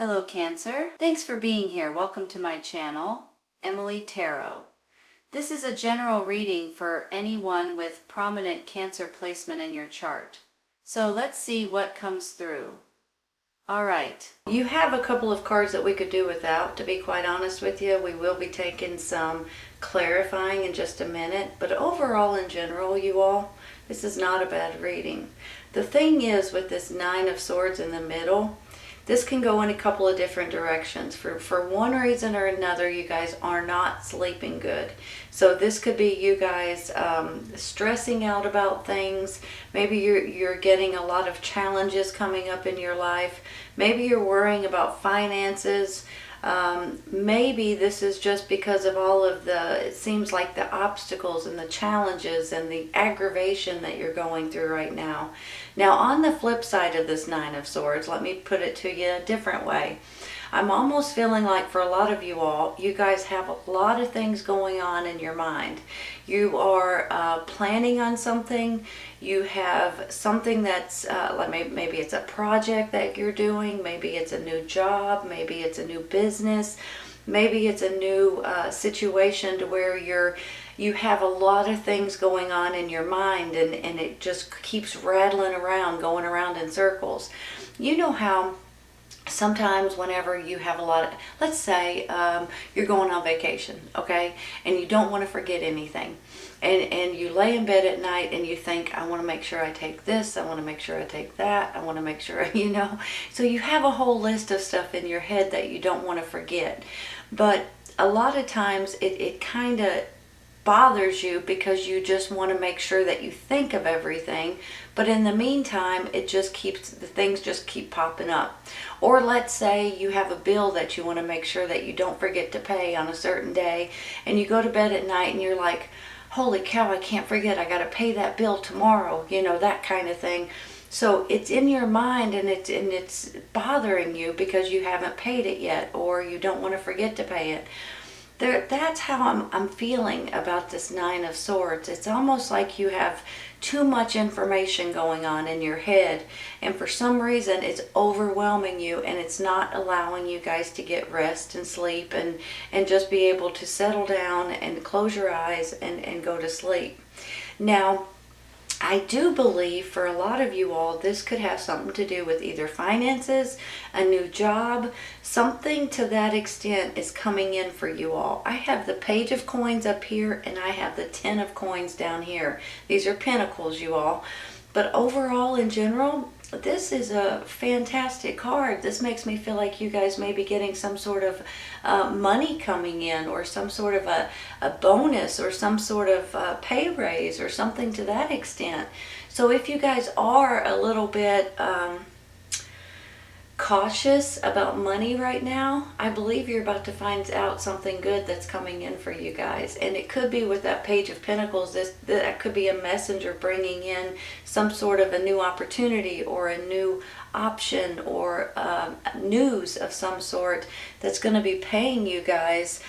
Hello Cancer, thanks for being here. Welcome to my channel, Emily Tarot. This is a general reading for anyone with prominent Cancer placement in your chart. So let's see what comes through. Alright, you have a couple of cards that we could do without, to be quite honest with you. We will be taking some clarifying in just a minute, but overall in general, you all, this is not a bad reading. The thing is, with this Nine of Swords in the middle, this can go in a couple of different directions. For one reason or another, you guys are not sleeping good. So this could be you guys stressing out about things. Maybe you're getting a lot of challenges coming up in your life. Maybe you're worrying about finances. Maybe this is just because of all of it seems like the obstacles and the challenges and the aggravation that you're going through right now. Now, on the flip side of this Nine of Swords, let me put it to you a different way. I'm almost feeling like for a lot of you all, you guys have a lot of things going on in your mind. You are planning on something. You have something that's like maybe it's a project that you're doing. Maybe it's a new job. Maybe it's a new business. Maybe it's a new situation to where you have a lot of things going on in your mind, and it just keeps rattling around, going around in circles. You know how sometimes whenever you have a lot of, let's say you're going on vacation, okay, and you don't want to forget anything, and you lay in bed at night and you think, I want to make sure I take this, I want to make sure I take that, I want to make sure, so you have a whole list of stuff in your head that you don't want to forget. But a lot of times it kind of bothers you because you just want to make sure that you think of everything, but in the meantime the things just keep popping up. Or let's say you have a bill that you want to make sure that you don't forget to pay on a certain day, and you go to bed at night and you're like, holy cow, I can't forget, I got to pay that bill tomorrow, that kind of thing. So it's in your mind, and it's bothering you because you haven't paid it yet, or you don't want to forget to pay it. That's how I'm feeling about this Nine of Swords. It's almost like you have too much information going on in your head, and for some reason it's overwhelming you, and it's not allowing you guys to get rest and sleep and just be able to settle down and close your eyes and go to sleep. Now, I do believe for a lot of you all, this could have something to do with either finances, a new job, something to that extent is coming in for you all. I have the Page of Coins up here, and I have the Ten of Coins down here. These are pentacles, you all. But overall, in general, this is a fantastic card. This makes me feel like you guys may be getting some sort of money coming in, or some sort of a bonus, or some sort of pay raise, or something to that extent. So if you guys are a little bit cautious about money right now, I believe you're about to find out something good that's coming in for you guys. And it could be with that Page of Pentacles, that could be a messenger bringing in some sort of a new opportunity, or a new option, or news of some sort that's going to be paying you guys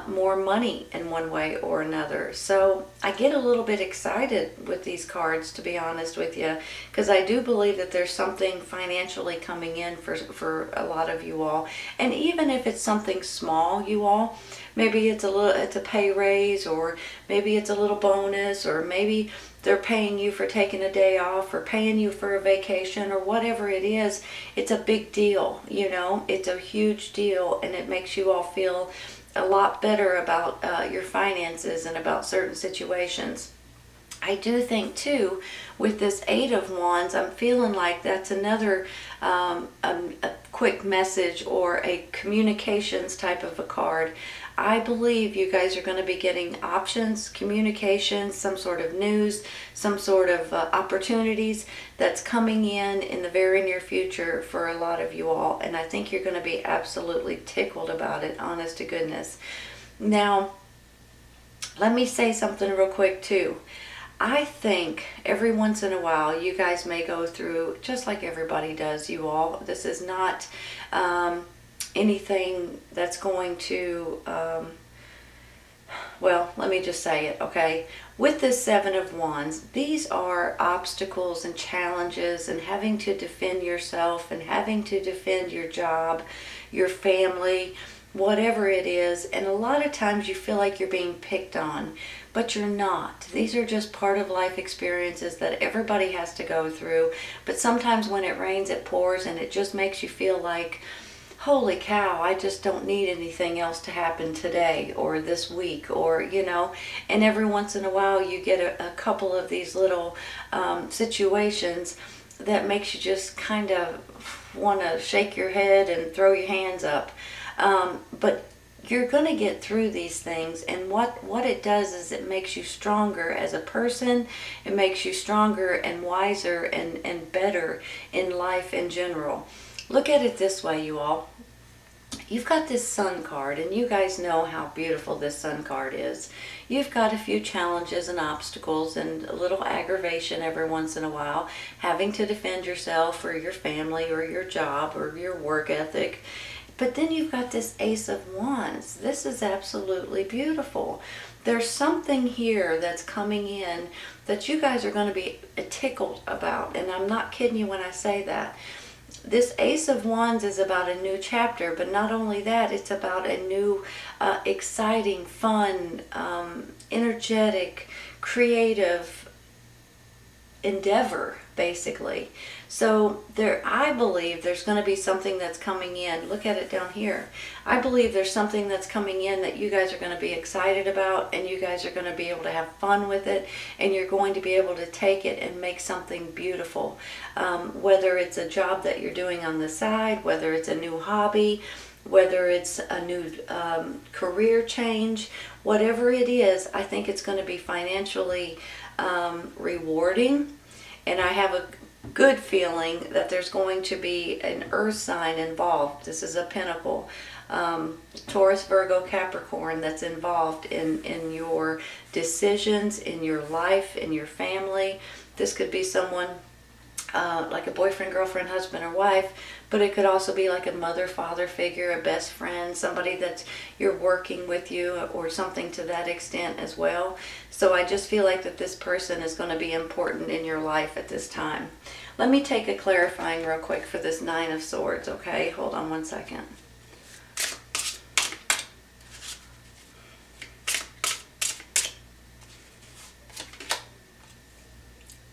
more money in one way or another. So I get a little bit excited with these cards, to be honest with you, because I do believe that there's something financially coming in for a lot of you all. And even if it's something small, you all, maybe it's a pay raise, or maybe it's a little bonus, or maybe they're paying you for taking a day off, or paying you for a vacation, or whatever it is. It's a big deal, it's a huge deal, and it makes you all feel a lot better about your finances and about certain situations. I do think too, with this Eight of Wands, I'm feeling like that's another a quick message, or a communications type of a card. I believe you guys are going to be getting options, communications, some sort of news, some sort of opportunities that's coming in the very near future for a lot of you all. And I think you're going to be absolutely tickled about it, honest to goodness. Now, let me say something real quick too. I think every once in a while you guys may go through, just like everybody does, you all. This is not anything that's going to well, let me just say it, okay? With this Seven of Wands, these are obstacles and challenges and having to defend yourself and having to defend your job, your family, whatever it is. And a lot of times you feel like you're being picked on, but you're not. These are just part of life experiences that everybody has to go through. But sometimes when it rains, it pours, and it just makes you feel like, holy cow, I just don't need anything else to happen today or this week, or, and every once in a while you get a couple of these little situations that makes you just kind of want to shake your head and throw your hands up. But you're going to get through these things, and what it does is it makes you stronger as a person. It makes you stronger and wiser and better in life in general. Look at it this way, you all. You've got this Sun card, and you guys know how beautiful this Sun card is. You've got a few challenges and obstacles and a little aggravation every once in a while, having to defend yourself or your family or your job or your work ethic. But then you've got this Ace of Wands. This is absolutely beautiful. There's something here that's coming in that you guys are going to be tickled about, and I'm not kidding you when I say that. This Ace of Wands is about a new chapter, but not only that, it's about a new, exciting, fun, energetic, creative endeavor, basically. So I believe there's going to be something that's coming in. Look at it down here. I believe there's something that's coming in that you guys are going to be excited about, and you guys are going to be able to have fun with it, and you're going to be able to take it and make something beautiful. Whether it's a job that you're doing on the side, whether it's a new hobby, whether it's a new career change, whatever it is, I think it's going to be financially rewarding. And I have a good feeling that there's going to be an earth sign involved. This is a pentacle. Taurus, Virgo, Capricorn that's involved in your decisions, in your life, in your family. This could be someone like a boyfriend, girlfriend, husband, or wife, but it could also be like a mother, father figure, a best friend, somebody that you're working with you, or something to that extent as well. So I just feel like that this person is going to be important in your life at this time. Let me take a clarifying real quick for this Nine of Swords, okay? Hold on one second.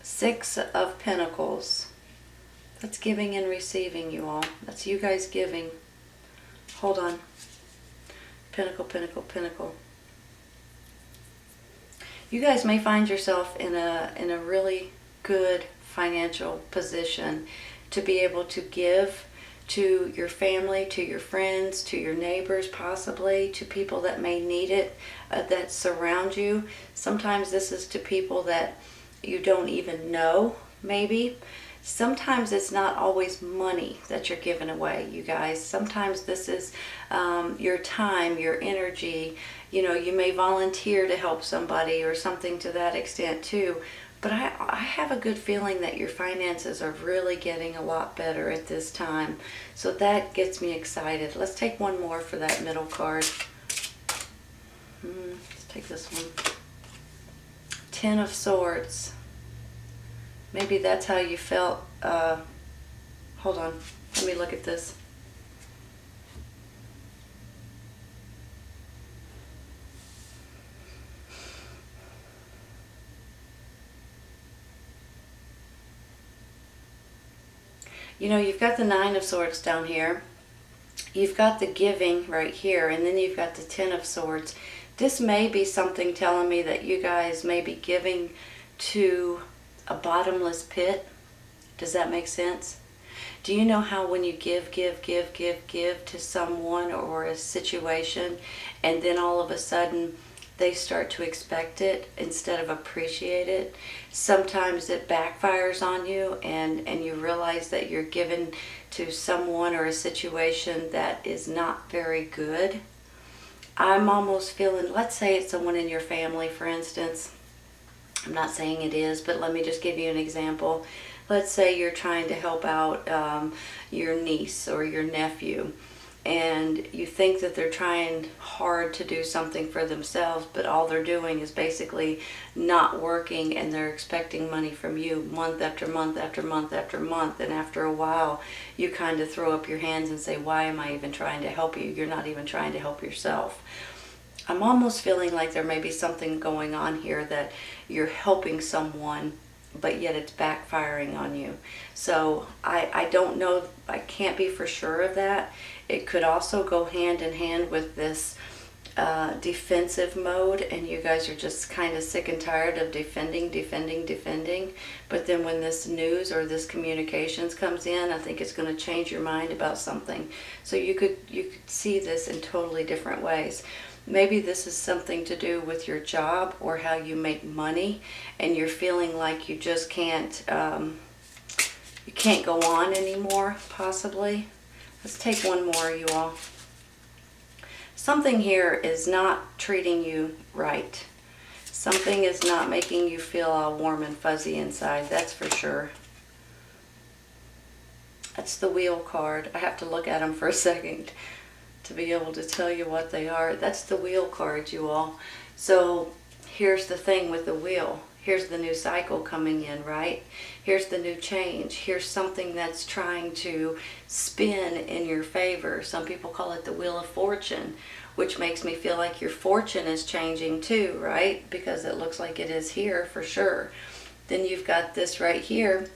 Six of Pentacles. That's giving and receiving, you all. That's you guys giving. Hold on. Pentacle, Pentacle, Pentacle. You guys may find yourself in a really good financial position to be able to give to your family, to your friends, to your neighbors, possibly to people that may need it, that surround you. Sometimes this is to people that you don't even know, maybe. Sometimes it's not always money that you're giving away, you guys. Sometimes this is your time, your energy. You may volunteer to help somebody or something to that extent too. But I have a good feeling that your finances are really getting a lot better at this time. So that gets me excited. Let's take one more for that middle card. Let's take this one. Ten of Swords. Maybe that's how you felt. Hold on. Let me look at this. You've got the Nine of Swords down here. You've got the giving right here, and then you've got the Ten of Swords. This may be something telling me that you guys may be giving to a bottomless pit. Does that make sense? Do you know how when you give to someone or a situation, and then all of a sudden they start to expect it instead of appreciate it? Sometimes it backfires on you, and you realize that you're given to someone or a situation that is not very good. I'm almost feeling, let's say it's someone in your family, for instance. I'm not saying it is, but let me just give you an example. Let's say you're trying to help out your niece or your nephew, and you think that they're trying hard to do something for themselves, but all they're doing is basically not working, and they're expecting money from you month after month after month after month. And after a while, you kind of throw up your hands and say, why am I even trying to help you? You're not even trying to help yourself. I'm almost feeling like there may be something going on here that you're helping someone, but yet it's backfiring on you. So I don't know, I can't be for sure of that. It could also go hand in hand with this defensive mode, and you guys are just kind of sick and tired of defending. But then when this news or this communications comes in, I think it's going to change your mind about something. So you could see this in totally different ways. Maybe this is something to do with your job or how you make money, and you're feeling like you just can't go on anymore, possibly. Let's take one more, you all. Something here is not treating you right. Something is not making you feel all warm and fuzzy inside, that's for sure. That's the Wheel card. I have to look at them for a second to be able to tell you what they are. That's the Wheel card, you all. So here's the thing with the Wheel. Here's the new cycle coming in, right? Here's the new change. Here's something that's trying to spin in your favor. Some people call it the Wheel of Fortune, which makes me feel like your fortune is changing too, right? Because it looks like it is here for sure. Then you've got this right here,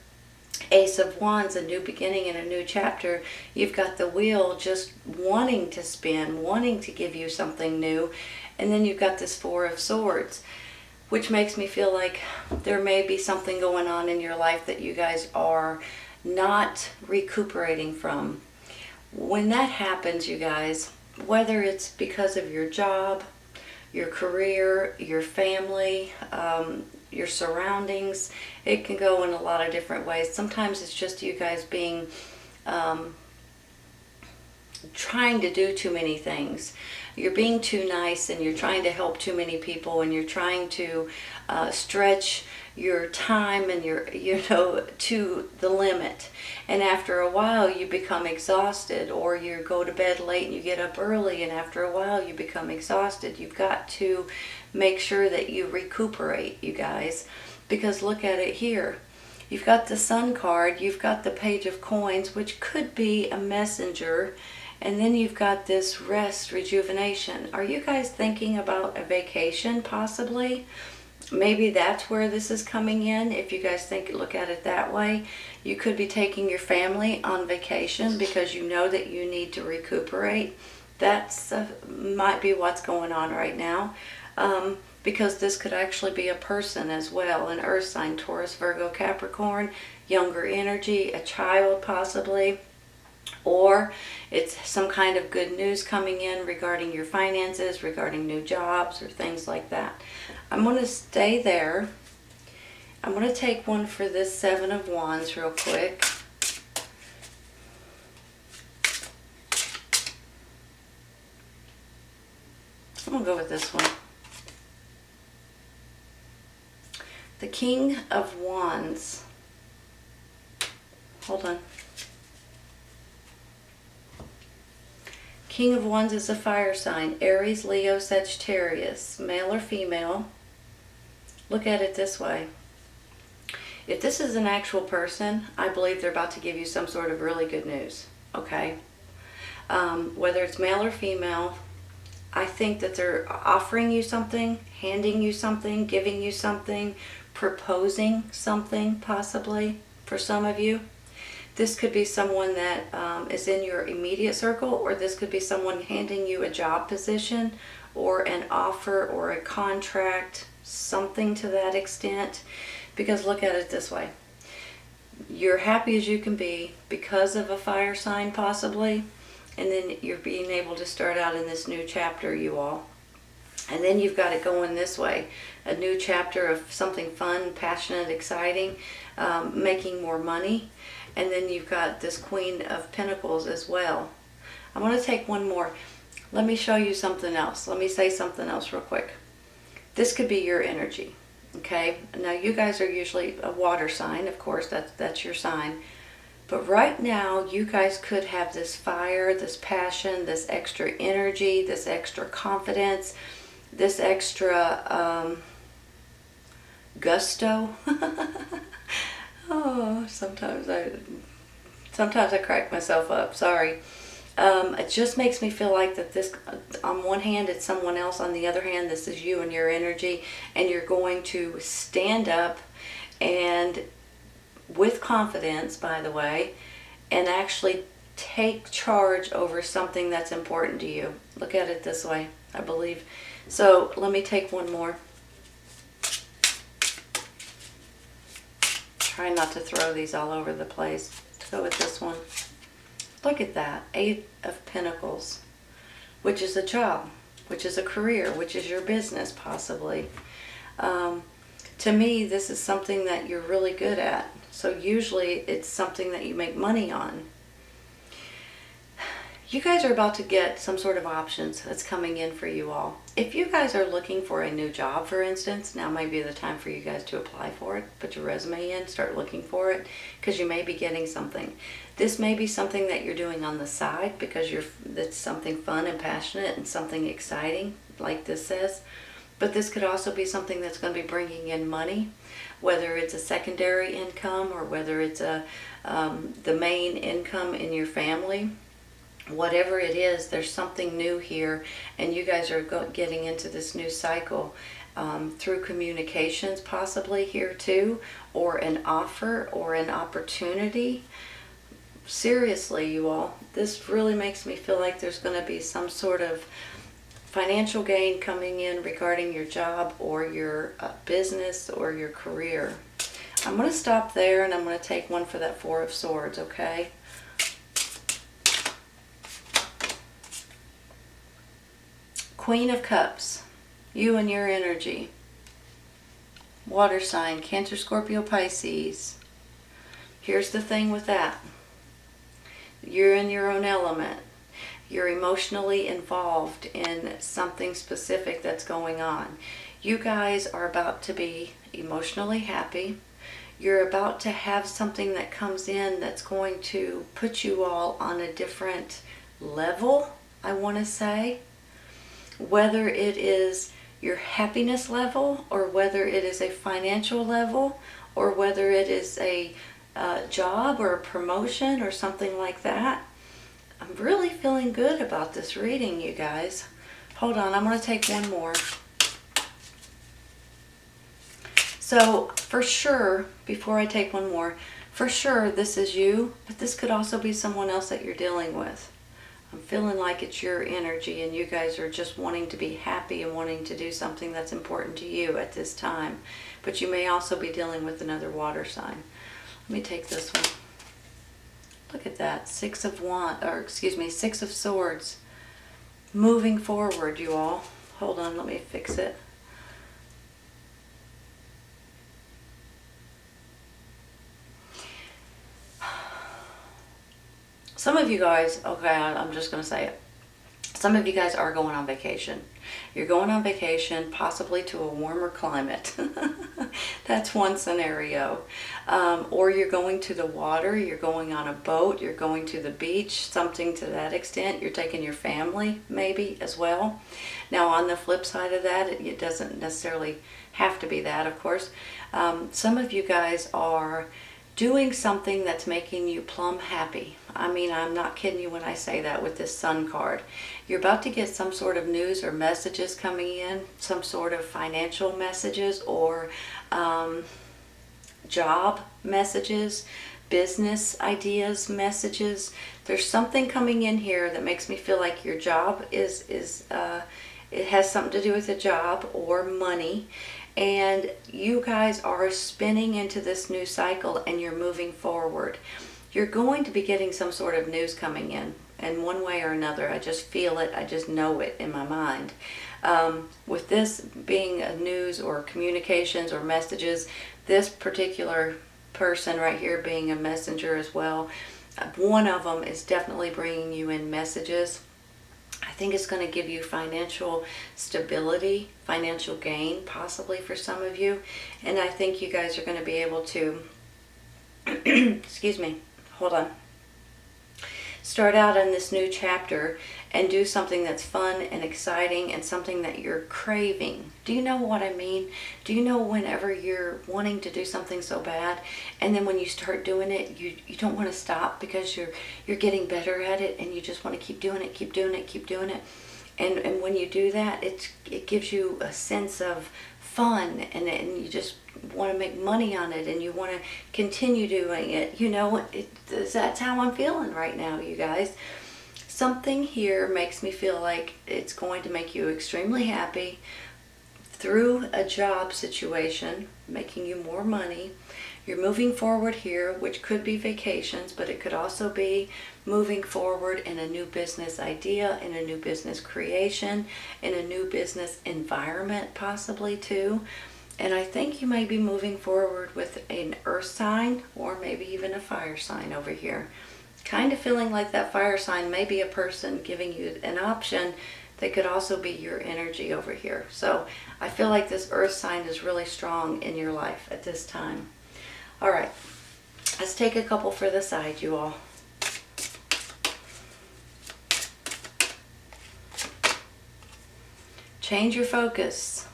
Ace of Wands, a new beginning and a new chapter. You've got the Wheel just wanting to spin, wanting to give you something new. And then you've got this Four of Swords, which makes me feel like there may be something going on in your life that you guys are not recuperating from. When that happens, you guys, whether it's because of your job, your career, your family, your surroundings, it can go in a lot of different ways. Sometimes it's just you guys being trying to do too many things. You're being too nice, and you're trying to help too many people, and you're trying to stretch your time and your to the limit. And after a while you become exhausted, or you go to bed late and you get up early, and after a while you become exhausted. You've got to make sure that you recuperate, you guys, because look at it here. You've got the Sun card, you've got the Page of Coins, which could be a messenger, and then you've got this rest, rejuvenation. Are you guys thinking about a vacation possibly? Maybe that's where this is coming in. If you guys look at it that way, you could be taking your family on vacation because you know that you need to recuperate. That's might be what's going on right now. Because this could actually be a person as well, an earth sign, Taurus, Virgo, Capricorn, younger energy, a child possibly, or it's some kind of good news coming in regarding your finances, regarding new jobs or things like that. I'm going to stay there. I'm going to take one for this Seven of Wands real quick. I'm going to go with this one. The King of Wands. Hold on. King of Wands is a fire sign. Aries, Leo, Sagittarius. Male or female. Look at it this way. If this is an actual person, I believe they're about to give you some sort of really good news. Okay? Whether it's male or female, I think that they're offering you something, handing you something, giving you something, proposing something possibly for some of you. This could be someone that is in your immediate circle, or this could be someone handing you a job position or an offer or a contract, something to that extent. Because look at it this way. You're happy as you can be because of a fire sign possibly, and then you're being able to start out in this new chapter, you all. And then you've got it going this way, a new chapter of something fun, passionate, exciting, making more money. And then you've got this Queen of Pentacles as well. I want to take one more. Let me show you something else. Let me say something else real quick. This could be your energy, okay? Now you guys are usually a water sign, of course, that's your sign. But right now, you guys could have this fire, this passion, this extra energy, this extra confidence, this extra gusto. Oh, sometimes I crack myself up. Sorry. It just makes me feel like that this, on one hand, it's someone else. On the other hand, this is you and your energy, and you're going to stand up and with confidence, by the way, and actually take charge over something that's important to you. Look at it this way, I believe. So let me take one more. Try not to throw these all over the place. Let's go with this one. Look at that, 8 of Pentacles, which is a job, which is a career, which is your business possibly. To me, this is something that you're really good at. So usually it's something that you make money on. You guys are about to get some sort of options that's coming in for you all. If you guys are looking for a new job, for instance, now might be the time for you guys to apply for it. Put your resume in, start looking for it, because you may be getting something. This may be something that you're doing on the side because that's something fun and passionate and something exciting, like this says. But this could also be something that's going to be bringing in money, whether it's a secondary income or whether it's the main income in your family. Whatever it is, there's something new here, and you guys are getting into this new cycle through communications possibly here too, or an offer or an opportunity. Seriously, you all, this really makes me feel like there's going to be some sort of financial gain coming in regarding your job or your business or your career. I'm going to stop there, and I'm going to take one for that 4 of Swords, okay? Queen of Cups, you and your energy. Water sign, Cancer, Scorpio, Pisces. Here's the thing with that. You're in your own element. You're emotionally involved in something specific that's going on. You guys are about to be emotionally happy. You're about to have something that comes in that's going to put you all on a different level, I want to say. Whether it is your happiness level, or whether it is a financial level, or whether it is a job or a promotion or something like that. I'm really feeling good about this reading, you guys. Hold on, I'm going to take one more. So, for sure, before I take one more, for sure this is you, but this could also be someone else that you're dealing with. I'm feeling like it's your energy, and you guys are just wanting to be happy and wanting to do something that's important to you at this time. But you may also be dealing with another water sign. Let me take this one. Look at that, 6 of Swords. Moving forward, you all. Hold on, let me fix it. Some of you guys, okay, I'm just going to say it. Some of you guys are going on vacation. You're going on vacation, possibly to a warmer climate. That's one scenario. Or you're going to the water, you're going on a boat, you're going to the beach, something to that extent. You're taking your family, maybe, as well. Now, on the flip side of that, it doesn't necessarily have to be that, of course. Some of you guys are doing something that's making you plumb happy. I mean, I'm not kidding you when I say that with this Sun card. You're about to get some sort of news or messages coming in, some sort of financial messages or job messages, business ideas messages. There's something coming in here that makes me feel like your job it has something to do with a job or money. And you guys are spinning into this new cycle, and you're moving forward. You're going to be getting some sort of news coming in one way or another. I just feel it. I just know it in my mind. With this being a news or communications or messages, this particular person right here being a messenger as well, one of them is definitely bringing you in messages. I think it's going to give you financial stability, financial gain, possibly for some of you. And I think you guys are going to be able to, excuse me, hold on. Start out in this new chapter and do something that's fun and exciting and something that you're craving. Do you know what I mean? Do you know whenever you're wanting to do something so bad, and then when you start doing it, you don't want to stop because you're getting better at it, and you just want to keep doing it, keep doing it, keep doing it. And when you do that, it gives you a sense of fun, and you just want to make money on it, and you want to continue doing it. You know, that's how I'm feeling right now, you guys. Something here makes me feel like it's going to make you extremely happy through a job situation, making you more money. You're moving forward here, which could be vacations, but it could also be moving forward in a new business idea, in a new business creation, in a new business environment possibly too. And I think you may be moving forward with an earth sign or maybe even a fire sign over here. Kind of feeling like that fire sign may be a person giving you an option that could also be your energy over here. So I feel like this earth sign is really strong in your life at this time. All right, let's take a couple for the side, you all. Change your focus.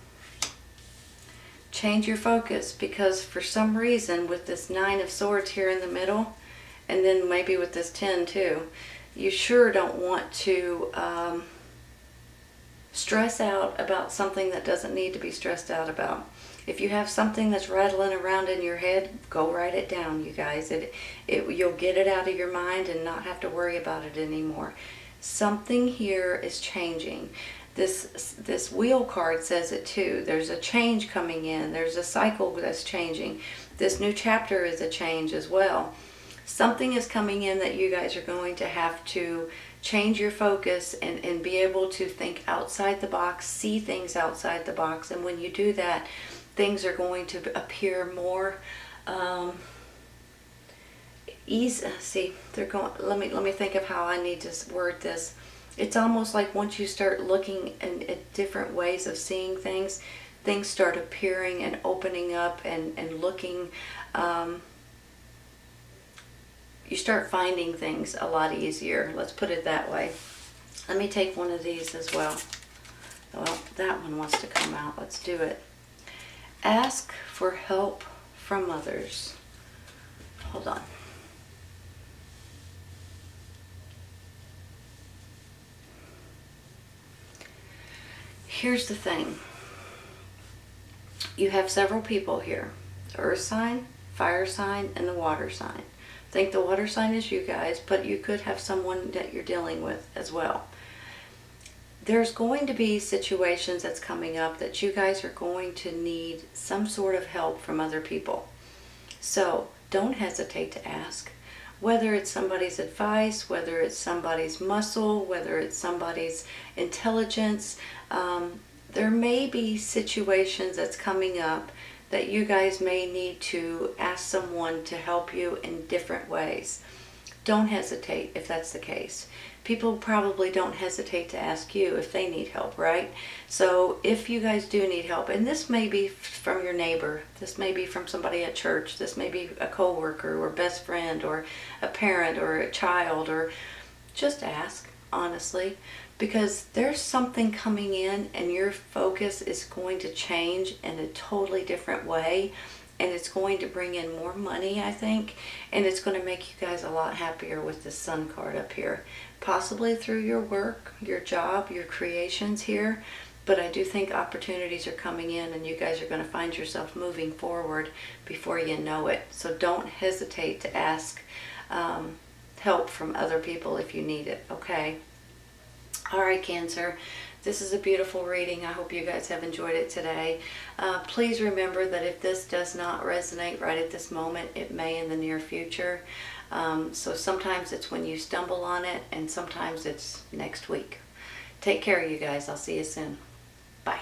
Change your focus, because for some reason with this 9 of Swords here in the middle, and then maybe with this 10 too, you sure don't want to stress out about something that doesn't need to be stressed out about. If you have something that's rattling around in your head, go write it down, you guys. You'll get it out of your mind and not have to worry about it anymore. Something here is changing. This wheel card says it too. There's a change coming in. There's a cycle that's changing. This new chapter is a change as well. Something is coming in that you guys are going to have to change your focus and be able to think outside the box, see things outside the box. And when you do that, things are going to appear more easy. See, they're going. Let me think of how I need to word this. It's almost like once you start looking at different ways of seeing things, things start appearing and opening up and looking. You start finding things a lot easier. Let's put it that way. Let me take one of these as well. Well, that one wants to come out. Let's do it. Ask for help from others. Hold on. Here's the thing. You have several people here. The earth sign, fire sign, and the water sign. I think the water sign is you guys, but you could have someone that you're dealing with as well. There's going to be situations that's coming up that you guys are going to need some sort of help from other people. So don't hesitate to ask. Whether it's somebody's advice, whether it's somebody's muscle, whether it's somebody's intelligence, there may be situations that's coming up that you guys may need to ask someone to help you in different ways. Don't hesitate if that's the case. People probably don't hesitate to ask you if they need help, right? So if you guys do need help, and this may be from your neighbor, this may be from somebody at church, this may be a coworker or best friend or a parent or a child, or just ask, honestly, because there's something coming in and your focus is going to change in a totally different way. And it's going to bring in more money, I think, and it's going to make you guys a lot happier with this Sun card up here. Possibly through your work, your job, your creations here, but I do think opportunities are coming in and you guys are going to find yourself moving forward before you know it. So don't hesitate to ask help from other people if you need it, okay? All right, Cancer. This is a beautiful reading. I hope you guys have enjoyed it today. Please remember that if this does not resonate right at this moment, it may in the near future. So sometimes it's when you stumble on it, and sometimes it's next week. Take care, you guys. I'll see you soon. Bye.